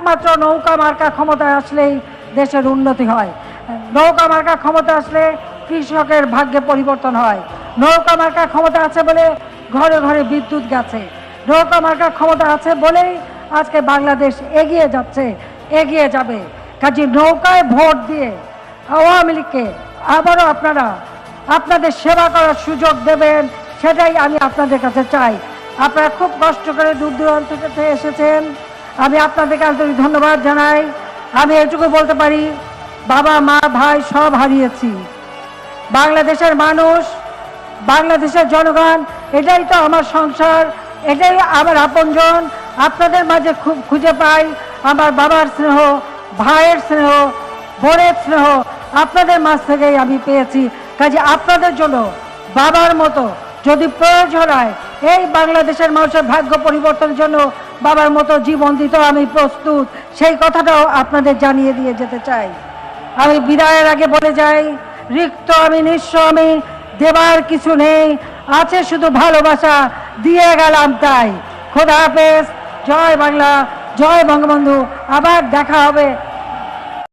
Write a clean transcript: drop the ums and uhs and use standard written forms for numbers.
একমাত্র নৌকা মার্কা ক্ষমতায় আসলেই দেশের উন্নতি হয়। নৌকা মার্কা ক্ষমতা আসলে কৃষকের ভাগ্যে পরিবর্তন হয়। নৌকা মার্কা ক্ষমতা আছে বলে ঘরে ঘরে বিদ্যুৎ গেছে। নৌকা মার্কা ক্ষমতা আছে বলেই আজকে বাংলাদেশ এগিয়ে যাচ্ছে, এগিয়ে যাবে। কাজে নৌকায় ভোট দিয়ে আওয়ামী লীগকে আবারও আপনারা আপনাদের সেবা করার সুযোগ দেবেন, সেটাই আমি আপনাদের কাছে চাই। আপনারা খুব কষ্ট করে দূর দূরান্ত থেকে এসেছেন, আমি আপনাদেরকে আন্তরিক ধন্যবাদ জানাই। আমি এটুকু বলতে পারি, বাবা মা ভাই সব হারিয়েছি। বাংলাদেশের মানুষ, বাংলাদেশের জনগণ, এটাই তো আমার সংসার, এটাই আমার আপনজন। আপনাদের মাঝে খুব খুঁজে পাই আমার বাবার স্নেহ, ভাইয়ের স্নেহ, বোনের স্নেহ, আপনাদের মাঝ থেকেই আমি পেয়েছি। কাজে আপনাদের জন্য বাবার মতো যদি প্রয়োজন হয়, এই বাংলাদেশের মানুষের ভাগ্য পরিবর্তনের জন্য বাবার মতো জীবন দিতে আমি প্রস্তুত, সেই কথাটাও আপনাদের জানিয়ে দিয়ে যেতে চাই। আমি বিদায়ের আগে বলে যাই, রিক্ত আমি, নিঃস্ব আমি, দেবার কিছু নেই, আছে শুধু ভালোবাসা, দিয়ে গেলাম তাই। খোদা হাফেজ, জয় বাংলা, জয় বঙ্গবন্ধু। আবার দেখা হবে